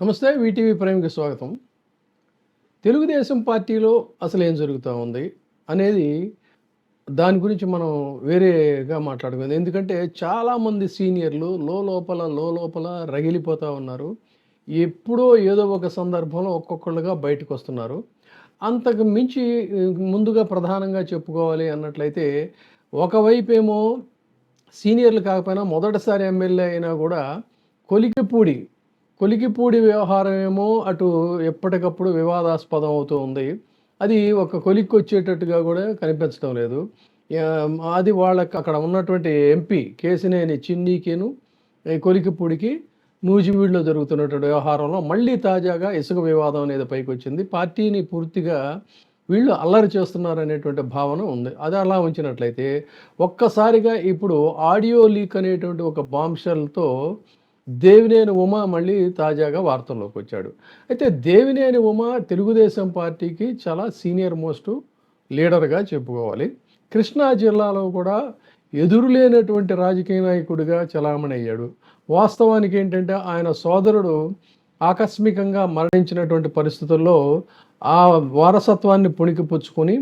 నమస్తే వీటీవీ ప్రైమ్కి స్వాగతం. తెలుగుదేశం పార్టీలో అసలు ఏం జరుగుతూ ఉంది అనేది దాని గురించి మనం వేరేగా మాట్లాడుకుందాం. ఎందుకంటే చాలామంది సీనియర్లు లోపల రగిలిపోతూ ఉన్నారు. ఎప్పుడో ఏదో ఒక సందర్భంలో ఒక్కొక్కళ్ళుగా బయటకు వస్తున్నారు. అంతకు మించి ముందుగా ప్రధానంగా చెప్పుకోవాలి అన్నట్లయితే ఒకవైపేమో సీనియర్లు కాకపోయినా మొదటిసారి ఎమ్మెల్యే అయినా కూడా కొలికిపూడి కొలికిపూడి వ్యవహారం ఏమో అటు ఎప్పటికప్పుడు వివాదాస్పదం అవుతూ ఉంది. అది ఒక కొలిక్కొచ్చేటట్టుగా కూడా కనిపించడం లేదు. అది వాళ్ళకి అక్కడ ఉన్నటువంటి ఎంపీ కేశినేని చిన్నీకిను ఈ కొలికిపూడికి నూజివీడులో జరుగుతున్నటువంటి వ్యవహారంలో మళ్ళీ తాజాగా ఇసుక వివాదం అనేది పైకొచ్చింది. పార్టీని పూర్తిగా వీళ్ళు అల్లరి చేస్తున్నారనేటువంటి భావన ఉంది. అది అలా ఉంచినట్లయితే ఒక్కసారిగా ఇప్పుడు ఆడియో లీక్ అనేటువంటి ఒక బాంబ్‌షెల్‌తో దేవినేని ఉమ మళ్ళీ తాజాగా వార్తల్లోకి వచ్చాడు. అయితే దేవినేని ఉమ తెలుగుదేశం పార్టీకి చాలా సీనియర్ మోస్ట్ లీడర్గా చెప్పుకోవాలి. కృష్ణా జిల్లాలో కూడా ఎదురులేనటువంటి రాజకీయ నాయకుడిగా చలామణి అయ్యాడు. వాస్తవానికి ఏంటంటే ఆయన సోదరుడు ఆకస్మికంగా మరణించినటువంటి పరిస్థితుల్లో ఆ వారసత్వాన్ని పుణికిపుచ్చుకొని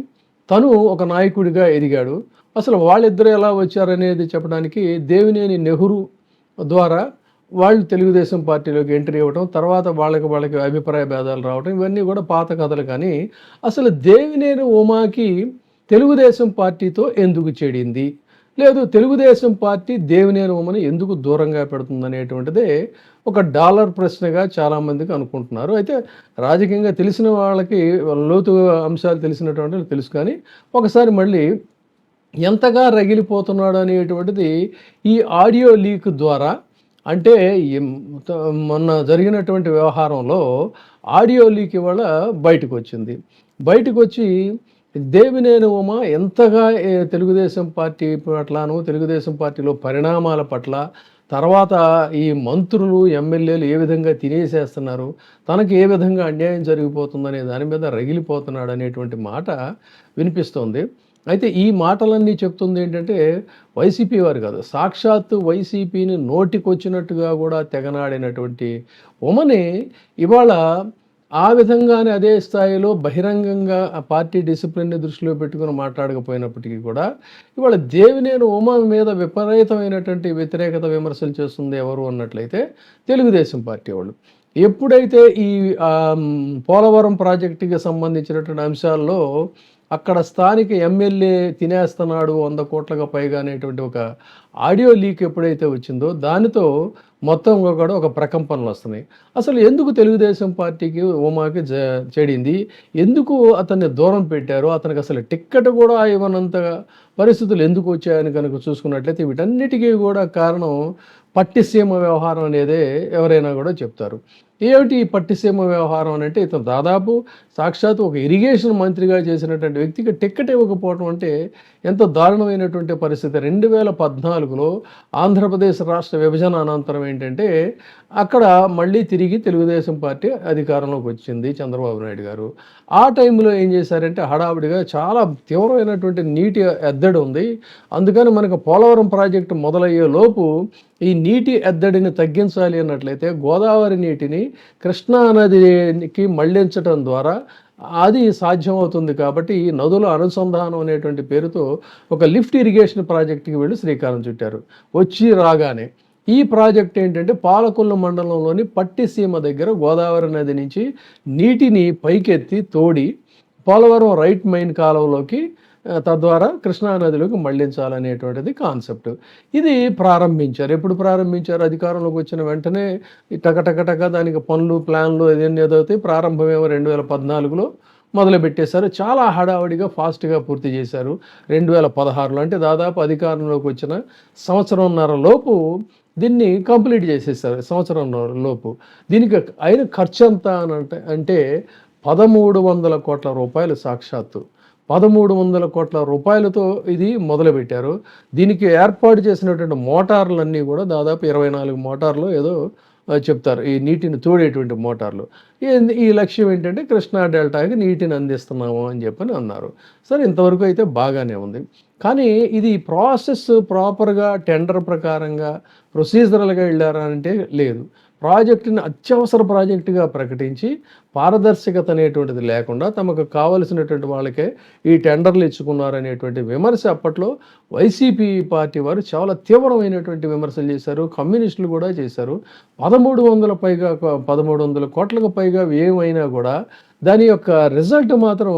తను ఒక నాయకుడిగా ఎదిగాడు. అసలు వాళ్ళిద్దరూ ఎలా వచ్చారనేది చెప్పడానికి దేవినేని నెహ్రూ ద్వారా వాళ్ళు తెలుగుదేశం పార్టీలోకి ఎంట్రీ ఇవ్వడం, తర్వాత వాళ్ళకి అభిప్రాయ భేదాలు రావడం, ఇవన్నీ కూడా పాత కథలు. కానీ అసలు దేవినేని ఉమాకి తెలుగుదేశం పార్టీతో ఎందుకు చెడింది, లేదు తెలుగుదేశం పార్టీ దేవినేని ఉమని ఎందుకు దూరంగా పెడుతుందనేటువంటిదే ఒక డాలర్ ప్రశ్నగా చాలామందికి అనుకుంటున్నారు. అయితే రాజకీయంగా తెలిసిన వాళ్ళకి లోతు అంశాలు తెలిసినటువంటి తెలుసు. కానీ ఒకసారి మళ్ళీ ఎంతగా రగిలిపోతున్నాడు అనేటువంటిది ఈ ఆడియో లీక్ ద్వారా, అంటే మొన్న జరిగినటువంటి వ్యవహారంలో ఆడియో లీక్ ఇవాళ బయటకు వచ్చింది. బయటకు వచ్చి దేవినేని ఉమ ఎంతగా తెలుగుదేశం పార్టీ పట్లను, తెలుగుదేశం పార్టీలో పరిణామాల పట్ల, తర్వాత ఈ మంత్రులు ఎమ్మెల్యేలు ఏ విధంగా తినేసేస్తున్నారు, తనకు ఏ విధంగా అన్యాయం జరిగిపోతుందనే దాని మీద రగిలిపోతున్నాడు అనేటువంటి మాట వినిపిస్తోంది. అయితే ఈ మాటలన్నీ చెప్తుంది ఏంటంటే వైసీపీ వారు కాదు, సాక్షాత్తు వైసీపీని నోటికొచ్చినట్టుగా కూడా తెగనాడినటువంటి ఉమని ఇవాళ ఆ విధంగానే అదే స్థాయిలో బహిరంగంగా ఆ పార్టీ డిసిప్లిన్ని దృష్టిలో పెట్టుకుని మాట్లాడకపోయినప్పటికీ కూడా ఇవాళ దేవినేని ఉమ మీద విపరీతమైనటువంటి వ్యతిరేకత విమర్శలు చేస్తుంది ఎవరు అన్నట్లయితే తెలుగుదేశం పార్టీ వాళ్ళు. ఎప్పుడైతే ఈ పోలవరం ప్రాజెక్టుకి సంబంధించినటువంటి అంశాల్లో అక్కడ స్థానిక ఎమ్మెల్యే తినేస్తున్నాడు 100 కోట్లకు పైగా అనేటువంటి ఒక ఆడియో లీక్ ఎప్పుడైతే వచ్చిందో దానితో మొత్తం కూడా ఒక ప్రకంపనలు వస్తున్నాయి. అసలు ఎందుకు తెలుగుదేశం పార్టీకి ఉమాకి చెడింది, ఎందుకు అతన్ని దూరం పెట్టారు, అతనికి అసలు టిక్కెట్ కూడా ఇవ్వనంత పరిస్థితులు ఎందుకు వచ్చాయని కనుక చూసుకున్నట్లయితే వీటన్నిటికీ కూడా కారణం పట్టిసీమ వ్యవహారం అనేదే ఎవరైనా కూడా చెప్తారు. ఏమిటి ఈ పట్టిసీమ వ్యవహారం అని అంటే, ఇతను దాదాపు సాక్షాత్ ఒక ఇరిగేషన్ మంత్రిగా చేసినటువంటి వ్యక్తికి టిక్కెట్ ఇవ్వకపోవడం అంటే ఎంత దారుణమైనటువంటి పరిస్థితి. 2014లో ఆంధ్రప్రదేశ్ రాష్ట్ర విభజన అనంతరం ఏంటంటే అక్కడ మళ్ళీ తిరిగి తెలుగుదేశం పార్టీ అధికారంలోకి వచ్చింది చంద్రబాబు నాయుడు గారు. ఆ టైంలో ఏం చేశారంటే హడావుడిగా చాలా తీవ్రమైనటువంటి నీటి ఎద్దడి ఉంది. అందుకని మనకు పోలవరం ప్రాజెక్టు మొదలయ్యే లోపు ఈ నీటి ఎద్దడిని తగ్గించాలి అన్నట్లయితే గోదావరి నీటిని కృష్ణా నదికి మళ్లించడం ద్వారా అది సాధ్యమవుతుంది. కాబట్టి ఈ నదుల అనుసంధానం అనేటువంటి పేరుతో ఒక లిఫ్ట్ ఇరిగేషన్ ప్రాజెక్టుకి వెళ్ళి శ్రీకారం చుట్టారు. వచ్చి రాగానే ఈ ప్రాజెక్ట్ ఏంటంటే పాలకొల్లు మండలంలోని పట్టిసీమ దగ్గర గోదావరి నది నుంచి నీటిని పైకెత్తి తోడి పోలవరం రైట్ మెయిన్ కాలువలోకి తద్వారా కృష్ణానదిలోకి మళ్లించాలనేటువంటిది కాన్సెప్ట్. ఇది ప్రారంభించారు. ఎప్పుడు ప్రారంభించారు? అధికారంలోకి వచ్చిన వెంటనే టకటక దానికి పనులు ప్లాన్లు ఏదైతే ప్రారంభమేమో 2014లో మొదలుపెట్టేశారు. చాలా హడావుడిగా ఫాస్ట్గా పూర్తి చేశారు. 2016లో అంటే దాదాపు అధికారంలోకి వచ్చిన సంవత్సరంన్నర లోపు దీన్ని కంప్లీట్ చేసేసారు. సంవత్సరంన్నర లోపు దీనికి అయిన ఖర్చు ఎంత అంటే 1300 కోట్ల రూపాయలు. సాక్షాత్తు 1300 కోట్ల రూపాయలతో ఇది మొదలుపెట్టారు. దీనికి ఏర్పాటు చేసినటువంటి మోటార్లన్నీ కూడా దాదాపు 24 మోటార్లు ఏదో చెప్తారు, ఈ నీటిని తోడేటువంటి మోటార్లు. ఈ లక్ష్యం ఏంటంటే కృష్ణా డెల్టాకి నీటిని అందిస్తున్నాము అని చెప్పని అన్నారు. సరే, ఇంతవరకు అయితే బాగానే ఉంది. కానీ ఇది ప్రాసెస్ ప్రాపర్గా టెండర్ ప్రకారంగా ప్రొసీజరల్గా వెళ్ళారా అంటే లేదు. ప్రాజెక్టుని అత్యవసర ప్రాజెక్టుగా ప్రకటించి పారదర్శకత అనేటువంటిది లేకుండా తమకు కావలసినటువంటి వాళ్ళకే ఈ టెండర్లు ఇచ్చుకున్నారనేటువంటి విమర్శ అప్పట్లో వైసీపీ పార్టీ వారు చాలా తీవ్రమైనటువంటి విమర్శలు చేశారు. కమ్యూనిస్టులు కూడా చేశారు. 1300 కోట్లకు పైగా వ్యయమైనా కూడా దాని యొక్క రిజల్ట్ మాత్రం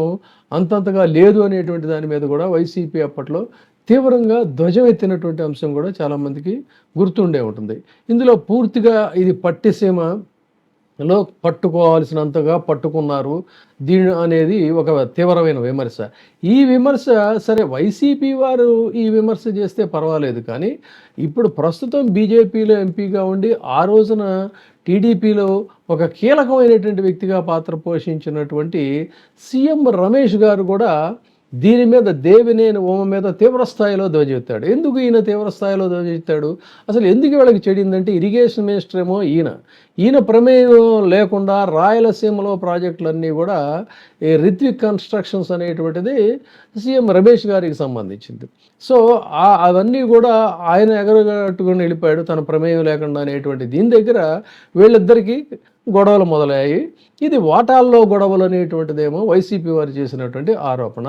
అంతంతగా లేదు అనేటువంటి దాని మీద కూడా వైసీపీ అప్పట్లో తీవ్రంగా ధ్వజమెత్తినటువంటి అంశం కూడా చాలామందికి గుర్తుండే ఉంటుంది. ఇందులో పూర్తిగా ఇది పట్టిసీమలో పట్టుకోవాల్సినంతగా పట్టుకున్నారు దీని అనేది ఒక తీవ్రమైన విమర్శ. ఈ విమర్శ సరే వైసీపీ వారు ఈ విమర్శ చేస్తే పర్వాలేదు, కానీ ఇప్పుడు ప్రస్తుతం బీజేపీలో ఎంపీగా ఉండి ఆ రోజున టీడీపీలో ఒక కీలకమైనటువంటి వ్యక్తిగా పాత్ర పోషించినటువంటి సీఎం రమేష్ గారు కూడా దీని మీద దేవినేని ఉమ మీద తీవ్రస్థాయిలో ధ్వజెత్తాడు. ఎందుకు ఈయన తీవ్రస్థాయిలో ధ్వజెత్తాడు? అసలు ఎందుకు వీళ్ళకి చెడిందంటే ఇరిగేషన్ మినిస్టర్ ఏమో ఈయన ప్రమేయం లేకుండా రాయలసీమలో ప్రాజెక్టులన్నీ కూడా ఈ రిత్విక్ కన్స్ట్రక్షన్స్ అనేటువంటిది సీఎం రమేష్ గారికి సంబంధించింది. సో అవన్నీ కూడా ఆయన ఎగరగట్టుకుని వెళ్ళిపోయాడు తన ప్రమేయం లేకుండా అనేటువంటి దీని దగ్గర వీళ్ళిద్దరికీ గొడవలు మొదలయ్యాయి. ఇది వాటాల్లో గొడవలు అనేటువంటిదేమో వైసీపీ వారు చేసినటువంటి ఆరోపణ.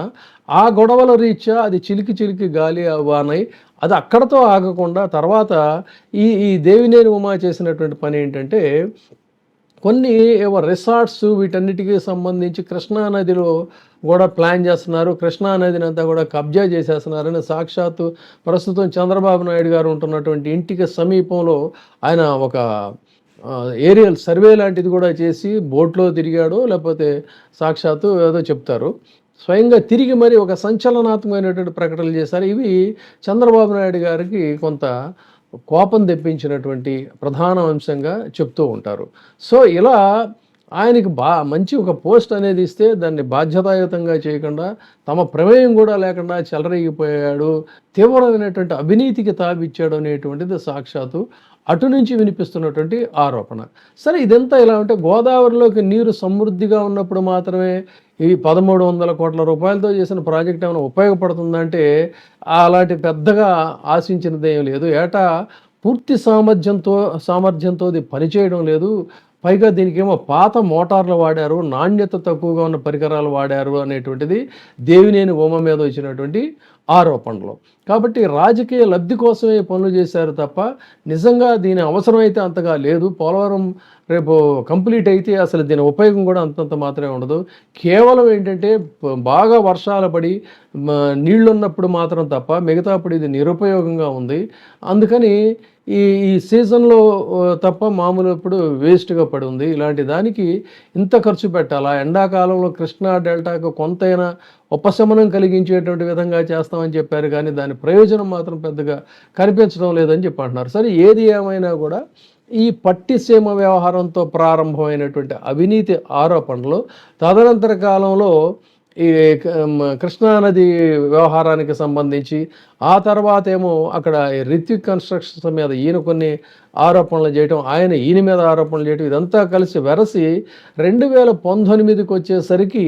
ఆ గొడవల రీత్యా అది చిలికి గాలి వానై అది అక్కడతో ఆగకుండా తర్వాత ఈ దేవినేని ఉమా చేసినటువంటి పని ఏంటంటే కొన్ని రిసార్ట్స్ వీటన్నిటికీ సంబంధించి కృష్ణానదిలో కూడా ప్లాన్ చేస్తున్నారు, కృష్ణానదిని అంతా కూడా కబ్జా చేసేస్తున్నారని సాక్షాత్తు ప్రస్తుతం చంద్రబాబు నాయుడు గారు ఉంటున్నటువంటి ఇంటికి సమీపంలో ఆయన ఒక ఏరియల్ సర్వే లాంటిది కూడా చేసి బోట్లో తిరిగాడు, లేకపోతే సాక్షాత్తు ఏదో చెప్తారు స్వయంగా తిరిగి మరి ఒక సంచలనాత్మకమైనటువంటి ప్రకటనలు చేశారు. ఇవి చంద్రబాబు నాయుడు గారికి కొంత కోపం తెప్పించినటువంటి ప్రధాన అంశంగా చెప్తూ ఉంటారు. సో ఇలా ఆయనకి మంచి ఒక పోస్ట్ అనేది ఇస్తే దాన్ని బాధ్యతాయుతంగా చేయకుండా తమ ప్రమేయం కూడా లేకుండా చెలరేగిపోయాడు, తీవ్రమైనటువంటి అవినీతికి తావిచ్చాడు అనేటువంటిది సాక్షాత్తు అటు నుంచి వినిపిస్తున్నటువంటి ఆరోపణ. సరే ఇదంతా ఇలా ఉంటే గోదావరిలోకి నీరు సమృద్ధిగా ఉన్నప్పుడు మాత్రమే ఈ 1300 కోట్ల రూపాయలతో చేసిన ప్రాజెక్ట్ ఏమైనా ఉపయోగపడుతుందంటే అలాంటి పెద్దగా ఆశించినది ఏం లేదు. ఏటా పూర్తి సామర్థ్యంతో ఇది పనిచేయడం లేదు. పైగా దీనికేమో పాత మోటార్లు వాడారు, నాణ్యత తక్కువగా ఉన్న పరికరాలు వాడారు అనేటువంటిది దేవినేని ఉమ మీద వచ్చినటువంటి ఆరోపణలు. కాబట్టి రాజకీయ లబ్ధి కోసమే పనులు చేశారు తప్ప నిజంగా దీని అవసరమైతే అంతగా లేదు. పోలవరం రేపు కంప్లీట్ అయితే అసలు దీని ఉపయోగం కూడా అంతంత మాత్రమే ఉండదు. కేవలం ఏంటంటే బాగా వర్షాలు పడి నీళ్లున్నప్పుడు మాత్రం తప్ప మిగతాప్పుడు ఇది నిరుపయోగంగా ఉంది. అందుకని ఈ సీజన్లో తప్ప మామూలు ఇప్పుడు వేస్ట్గా పడి ఉంది. ఇలాంటి దానికి ఇంత ఖర్చు పెట్టాలా? ఎండాకాలంలో కృష్ణా డెల్టాకు కొంతైనా ఉపశమనం కలిగించేటువంటి విధంగా చేస్తామని చెప్పారు, కానీ దాని ప్రయోజనం మాత్రం పెద్దగా కనిపించడం లేదని చెప్పి అంటున్నారు. సరే ఏది ఏమైనా కూడా ఈ పట్టిసీమ వ్యవహారంతో ప్రారంభమైనటువంటి అవినీతి ఆరోపణలు తదనంతర కాలంలో ఈ కృష్ణానది వ్యవహారానికి సంబంధించి ఆ తర్వాత ఏమో అక్కడ రిత్విక్ కన్స్ట్రక్షన్స్ మీద ఈయన కొన్ని ఆరోపణలు చేయటం, ఈయన మీద ఆరోపణలు చేయటం, ఇదంతా కలిసి వెరసి 2019కి వచ్చేసరికి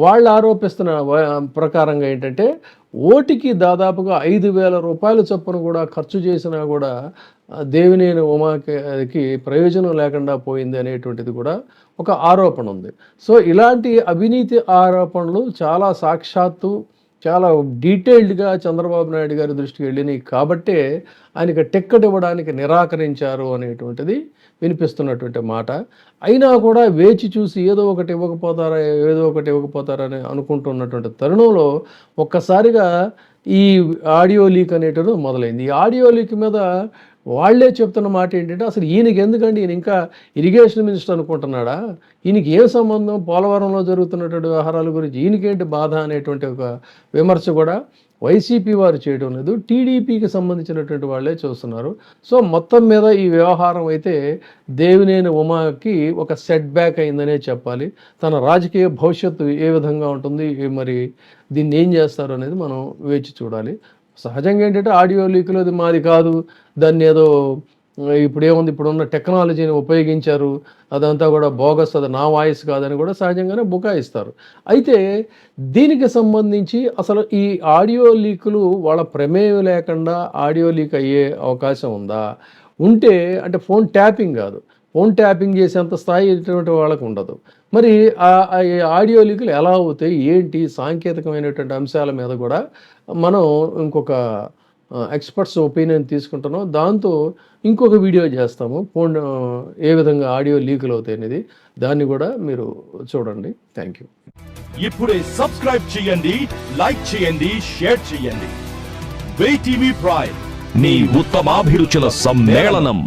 వాళ్ళు ఆరోపిస్తున్న ప్రకారంగా ఏంటంటే ఓటికి దాదాపుగా 5,000 రూపాయల చొప్పున కూడా ఖర్చు చేసినా కూడా దేవినేని ఉమాకి ప్రయోజనం లేకుండా పోయింది అనేటువంటిది కూడా ఒక ఆరోపణ ఉంది. సో ఇలాంటి అవినీతి ఆరోపణలు చాలా సాక్షాత్తు చాలా డీటెయిల్డ్గా చంద్రబాబు నాయుడు గారి దృష్టికి వెళ్ళినాయి కాబట్టే ఆయనకి టిక్కెట్ ఇవ్వడానికి నిరాకరించారు అనేటువంటిది వినిపిస్తున్నటువంటి మాట. అయినా కూడా వేచి చూసి ఏదో ఒకటి ఇవ్వకపోతారా అని అనుకుంటున్నటువంటి తరుణంలో ఒక్కసారిగా ఈ ఆడియో లీక్ అనేటువంటిది మొదలైంది. ఈ ఆడియో లీక్ మీద వాళ్ళే చెప్తున్న మాట ఏంటంటే అసలు ఈయనకి ఎందుకండి, ఈయన ఇంకా ఇరిగేషన్ మినిస్టర్ అనుకుంటున్నాడా, ఈయనకి ఏం సంబంధం పోలవరంలో జరుగుతున్నటువంటి వ్యవహారాల గురించి ఈయనకేంటి బాధ అనేటువంటి ఒక విమర్శ కూడా వైసీపీ వారు చేయడం లేదు, టీడీపీకి సంబంధించినటువంటి వాళ్ళే చూస్తున్నారు. సో మొత్తం మీద ఈ వ్యవహారం అయితే దేవినేని ఉమాకి ఒక సెట్ బ్యాక్ అయిందనే చెప్పాలి. తన రాజకీయ భవిష్యత్తు ఏ విధంగా ఉంటుంది, మరి దీన్ని ఏం చేస్తారు అనేది మనం వేచి చూడాలి. సహజంగా ఏంటంటే ఆడియో లీకులో అది మాది కాదు, దాన్ని ఏదో ఇప్పుడున్న టెక్నాలజీని ఉపయోగించారు, అదంతా కూడా బోగస్, అది నా వాయిస్ కాదని కూడా సహజంగానే బుకాయిస్తారు. అయితే దీనికి సంబంధించి అసలు ఈ ఆడియో లీకులు వాళ్ళ ప్రమేయం లేకుండా ఆడియో లీక్ అయ్యే అవకాశం ఉందా, ఉంటే అంటే ఫోన్ ట్యాపింగ్ కాదు, ఫోన్ ట్యాపింగ్ చేసేంత స్థాయి ఇటువంటి వాళ్ళకు ఉండదు. మరి ఈ ఆడియో లీకులు ఎలా అవుతాయి, ఏంటి సాంకేతికమైనటువంటి అంశాల మీద కూడా మనం ఇంకొక ఎక్స్పర్ట్స్ ఒపీనియన్ తీసుకుంటున్నాం. దాంతో ఇంకొక వీడియో చేస్తాము, ఫోన్ ఏ విధంగా ఆడియో లీకులు అవుతాయి అనేది. దాన్ని కూడా మీరు చూడండి. Thank you. ఇప్పుడే సబ్స్క్రైబ్ చేయండి, లైక్ చేయండి, షేర్ చేయండి. వే టీవీ ప్రైమ్, మీ ఉత్తమాభిరుచుల సమ్మేళనం.